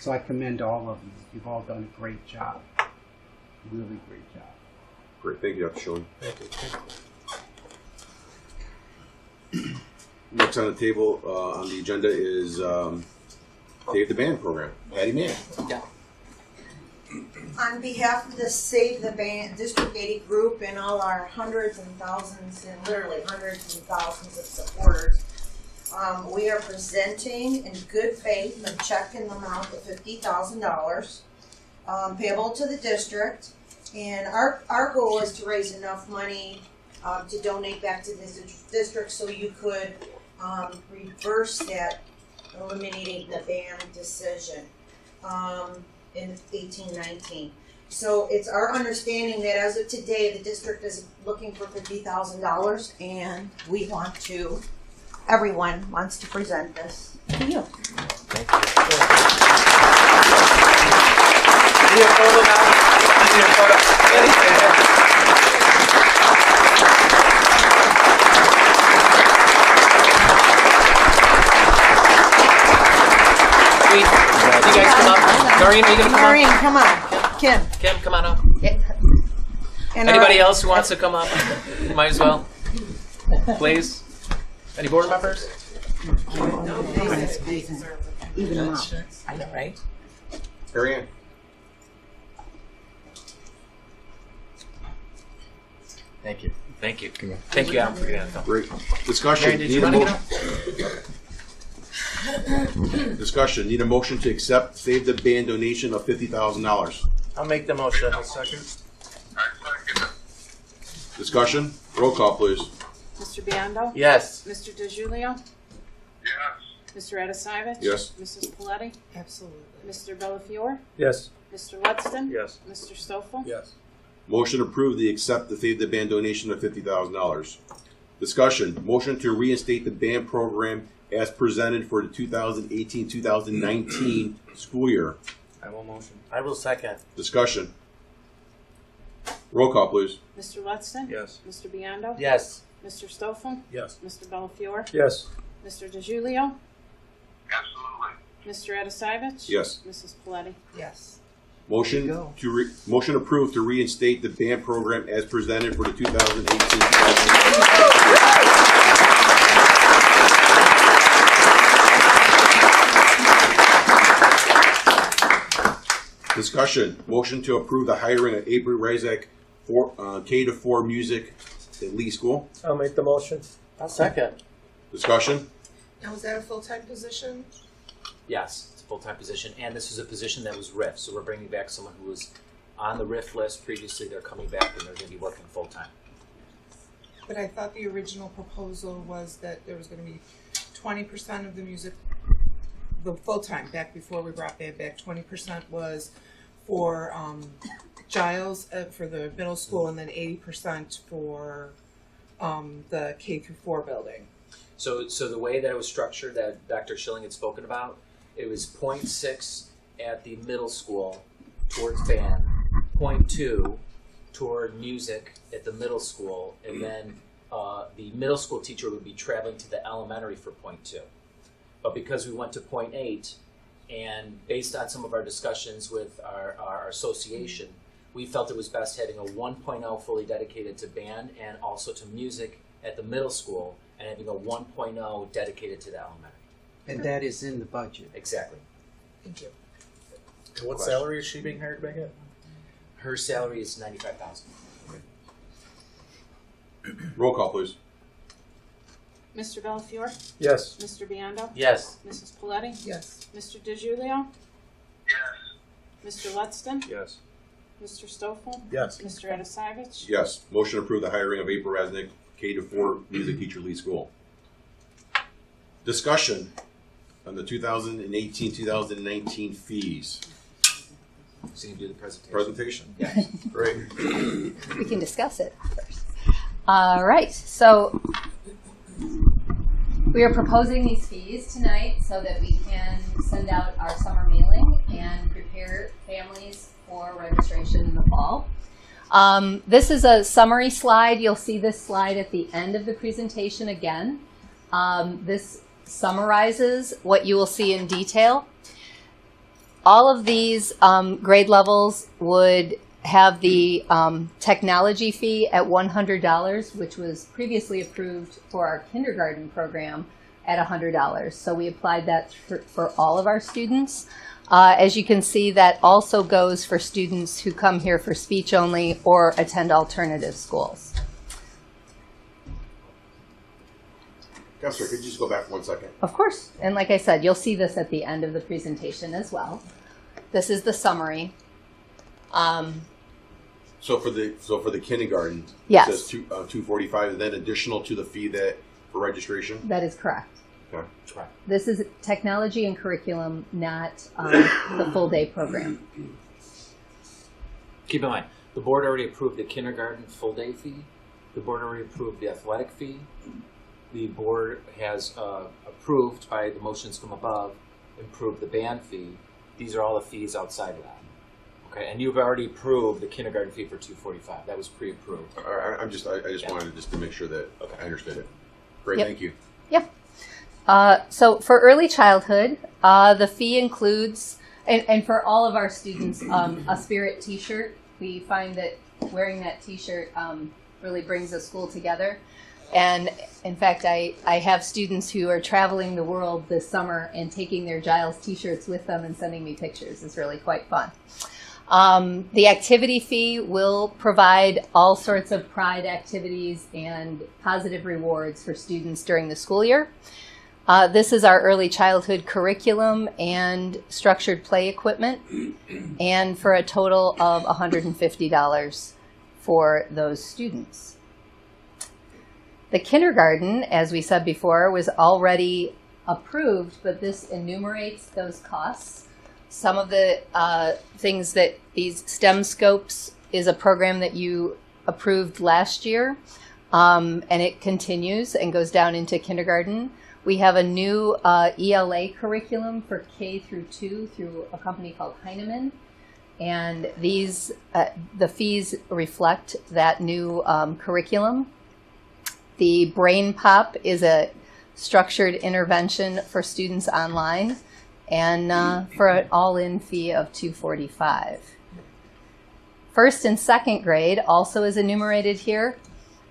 So I commend all of you. You've all done a great job. Really great job. Great, thank you, Dr. Schilling. Thank you. Next on the table on the agenda is Save the Band program. Patty Mann. Yeah. On behalf of the Save the Band District 80 group and all our hundreds and thousands and literally hundreds and thousands of supporters, we are presenting in good faith a check in the amount of $50,000 payable to the district. And our goal is to raise enough money to donate back to this district so you could reverse that, eliminating the ban decision in 1819. So it's our understanding that as of today, the district is looking for $50,000, and we want to, everyone wants to present this to you. Thank you. Need a photo now? Need a photo? You guys come up. Noreen, are you going to come Noreen, up? come on. Kim, come on up. Yeah. And Anybody else who wants to come up? Might as well. Please. Any board members? Even them out. I know, right? Ariane. Thank you. Thank you. Thank you, Adam, for getting that. Great. Discussion. Mary, did you want to get up? Discussion. Need a motion to accept Save the Band donation of $50,000. I'll make the motion. I'll second. Discussion. Roll call, please. Mr. Biondo? Yes. Mr. DeGiulio? Yes. Mr. Adisivich? Yes. Mrs. Paletti? Absolutely. Mr. Bellafiore? Yes. Mr. Ludston? Yes. Mr. Stoffel? Yes. Motion approved to accept the Save the Band donation of $50,000. Discussion. Motion to reinstate the band program as presented for the 2018-2019 school year. I will motion. I will second. Discussion. Roll call, please. Mr. Ludston? Yes. Mr. Biondo? Yes. Mr. Stoffel? Yes. Mr. Bellafiore? Yes. Mr. DeGiulio? Absolutely. Mr. Adisivich? Yes. Mrs. Paletti? Yes. Motion motion approved to reinstate the band program as presented for the 2018. Discussion. Motion to approve the hiring of April Razak for K-4 music at Lee School. I'll make the motion. I'll second. Discussion. Now, is that a full-time position? Yes, it's a full-time position, and this is a position that was RIF, so we're bringing back someone who was on the RIF list previously. They're coming back, and they're going to be working full-time. But I thought the original proposal was that there was going to be 20% of the music, the full-time, back before we brought that back, 20% was for Giles for the middle school, and then 80% for the K-4 building. So the way that it was structured, that Dr. Schilling had spoken about, it was 0.6 at the middle school towards band, 0.2 toward music at the middle school, and then the middle school teacher would be traveling to the elementary for 0.2. But because we went to 0.8, and based on some of our discussions with our association, we felt it was best having a 1.0 fully dedicated to band and also to music at the middle school, and having a 1.0 dedicated to the elementary. And that is in the budget. Exactly. Thank you. And what salary is she being hired back at? Her salary is $95,000. Roll call, please. Mr. Bellafiore? Yes. Mr. Biondo? Yes. Mrs. Paletti? Yes. Mr. DeGiulio? Yes. Mr. Ludston? Yes. Mr. Stoffel? Yes. Mr. Adisivich? Yes. Motion approved the hiring of April Razak, K-4 music teacher, Lee School. Discussion on the 2018-2019 fees. So you can do the presentation. Presentation? Yes. Great. We can discuss it first. All right, so we are proposing these fees tonight so that we can send out our summer mailing and prepare families for registration in the fall. This is a summary slide. You'll see this slide at the end of the presentation again. This summarizes what you will see in detail. all of these grade levels would have the technology fee at $100, which was previously approved for our kindergarten program at $100. So we applied that for all of our students. As you can see, that also goes for students who come here for speech only or attend alternative schools. Counselor, could you just go back 1 second? Of course. And like I said, you'll see this at the end of the presentation as well. This is the summary. So for the kindergarten, Yes. it says $245, and then additional to the fee for registration. That is correct. Okay. This is technology and curriculum, not the full day program. Keep in mind, the board already approved the kindergarten full day fee. The board already approved the athletic fee. The board has approved, by the motions from above, improved the band fee. These are all the fees outside of that. Okay, and you've already approved the kindergarten fee for $245. That was pre-approved. I just Yeah. wanted just to make sure that Okay. I understood it. Great, Yep. thank you. So for early childhood, the fee includes, and for all of our students, a Spirit t-shirt. We find that wearing that t-shirt really brings the school together. And in fact, I have students who are traveling the world this summer and taking their Giles t-shirts with them and sending me pictures. It's really quite fun. The activity fee will provide all sorts of pride activities and positive rewards for students during the school year. This is our early childhood curriculum and structured play equipment, and for a total of $150 for those students. The kindergarten, as we said before, was already approved, but this enumerates those costs. Some of the things that these STEM scopes is a program that you approved last year, and it continues and goes down into kindergarten. We have a new ELA curriculum for K through 2 through a company called Heinemann, and these the fees reflect that new curriculum. The Brain Pop is a structured intervention for students online, and for an all-in fee of $245. First and second grade also is enumerated here.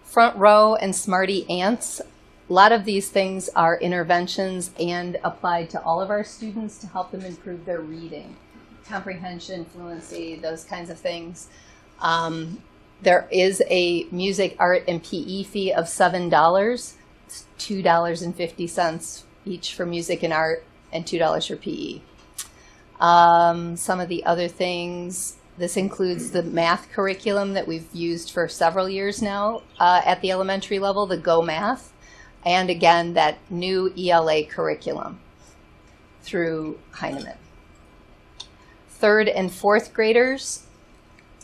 Front Row and Smarty Ants. A lot of these things are interventions and applied to all of our students to help them improve their reading, comprehension, fluency, those kinds of things. There is a music, art, and PE fee of $7. It's $2.50 each for music and art, and $2 for PE. Some of the other things, this includes the math curriculum that we've used for several years now at the elementary level, the Go Math, and again, that new ELA curriculum through Heinemann. Third and fourth graders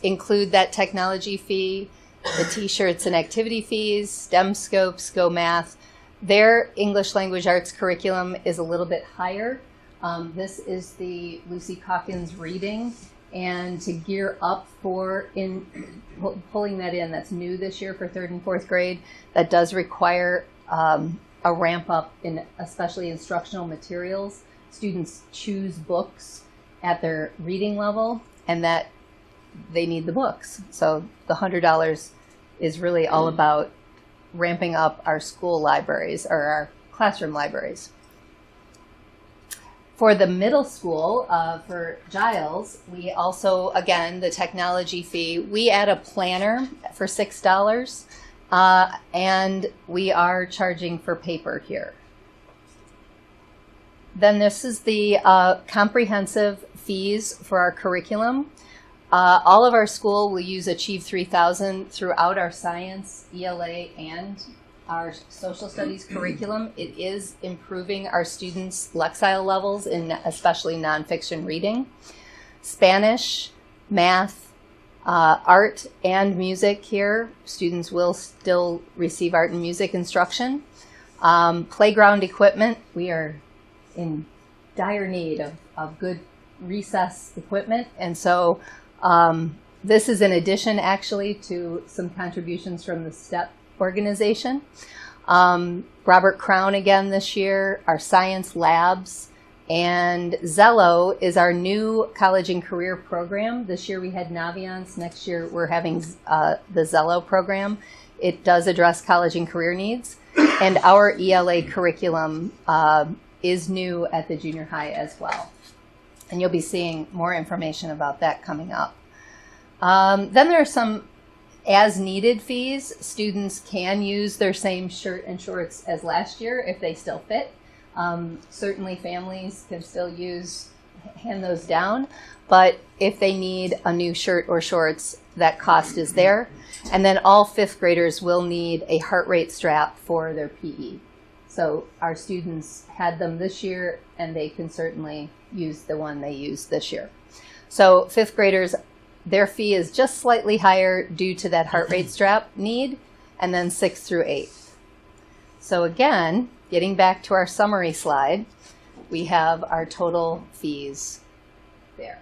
include that technology fee, the t-shirts and activity fees, STEM scopes, Go Math. Their English language arts curriculum is a little bit higher. This is the Lucy Calkins reading, and to gear up for pulling that in, that's new this year for third and fourth grade, that does require a ramp up in especially instructional materials. Students choose books at their reading level, and that they need the books. So the $100 is really all about ramping up our school libraries or our classroom libraries. For the middle school, for Giles, we also, again, the technology fee, we add a planner for $6, and we are charging for paper here. Then this is the comprehensive fees for our curriculum. All of our school will use Achieve 3000 throughout our science, ELA, and our social studies curriculum. It is improving our students' Lexile levels in especially nonfiction reading. Spanish, math, art, and music here. Students will still receive art and music instruction. Playground equipment. We are in dire need of good recess equipment, and so this is in addition actually to some contributions from the STEP organization. Robert Crown again this year, our science labs, And Zello is our new college and career program. This year we had Naviance. Next year we're having the Zello program. It does address college and career needs. And our ELA curriculum is new at the junior high as well. And you'll be seeing more information about that coming up. Then there are some as-needed fees. Students can use their same shirt and shorts as last year if they still fit. Certainly families can still hand those down, but if they need a new shirt or shorts, that cost is there. And then all fifth graders will need a heart rate strap for their PE. So our students had them this year, and they can certainly use the one they used this year. So fifth graders, their fee is just slightly higher due to that heart rate strap need, and then 6th through 8th. So again, getting back to our summary slide, we have our total fees there.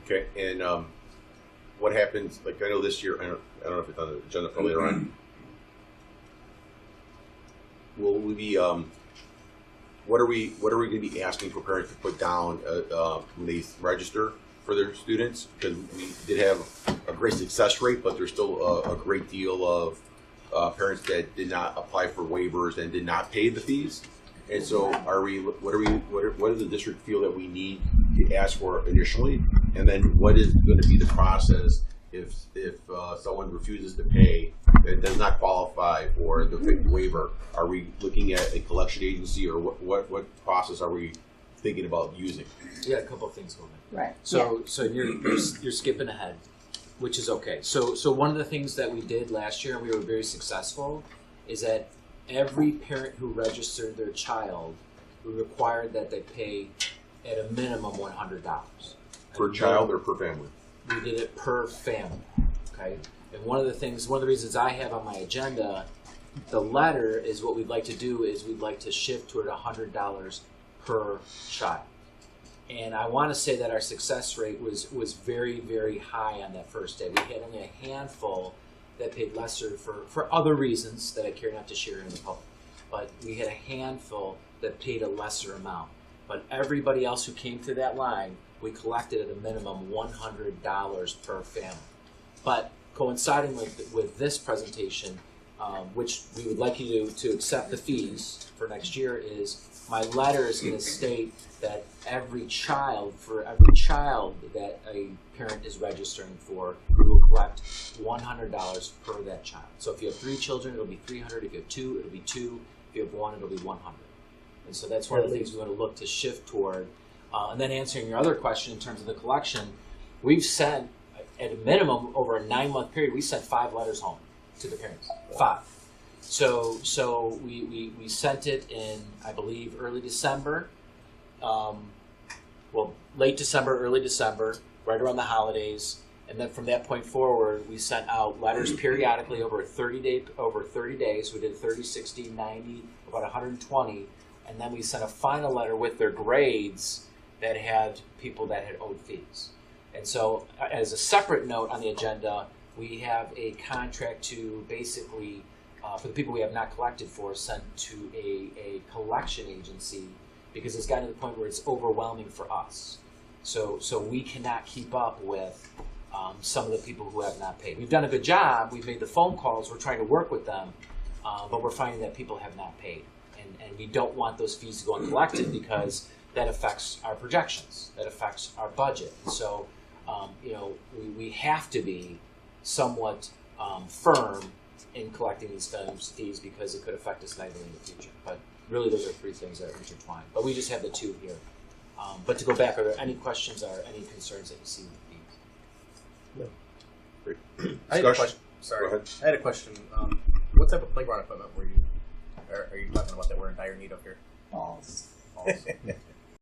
Okay, and what happens, like I know this year, I don't know if it's on the agenda for later on. Will we be, what are we going to be asking for parents to put down when they register for their students? Because we did have a great success rate, but there's still a great deal of parents that did not apply for waivers and did not pay the fees. And so, what does the district feel that we need to ask for initially, and then what is going to be the process if someone refuses to pay, that does not qualify for the waiver? Are we looking at a collection agency, or what process are we thinking about using? Yeah, a couple of things going on. Right. So you're skipping ahead, which is okay. So one of the things that we did last year, and we were very successful, is that every parent who registered their child, we required that they pay at a minimum $100. Per child or per family? We did it per family, okay? And one of the reasons I have on my agenda, the letter is what we'd like to do is we'd like to shift toward $100 per child. And I want to say that our success rate was very, very high on that first day. We had only a handful that paid lesser for other reasons that I care not to share in the public. But we had a handful that paid a lesser amount. But everybody else who came through that line, we collected at a minimum $100 per family. But coinciding with this presentation, which we would like you to accept the fees for next year, is my letter is going to state that every child that a parent is registering for, we will collect $100 per that child. So if you have 3 children, it'll be $300. If you have 2, it'll be 2. If you have 1, it'll be $100. And so that's one of the things we want to look to shift toward. And then answering your other question in terms of the collection, we've sent, at a minimum, over a 9-month period, we sent 5 letters home to the parents. 5. So we sent it in, I believe, early December. Late December, early December, right around the holidays. And then from that point forward, we sent out letters periodically over 30 days. We did 30, 60, 90, about 120. And then we sent a final letter with their grades that had people that had owed fees. And so as a separate note on the agenda, we have a contract to basically, for the people we have not collected for, sent to a collection agency, because it's gotten to the point where it's overwhelming for us. So we cannot keep up with some of the people who have not paid. We've done a good job. We've made the phone calls. We're trying to work with them, but we're finding that people have not paid. And we don't want those fees to go uncollected because that affects our projections. That affects our budget. And so, we have to be somewhat firm in collecting these fees because it could affect us negatively in the future. But really, those are 3 things that are intertwined. But we just have the 2 here. But to go back, are there any questions or any concerns that you see with the fees? Great. I had a Discussion? question. Sorry, Go ahead. I had a question. What type of playground equipment are you talking about that we're in dire need of here? Balls.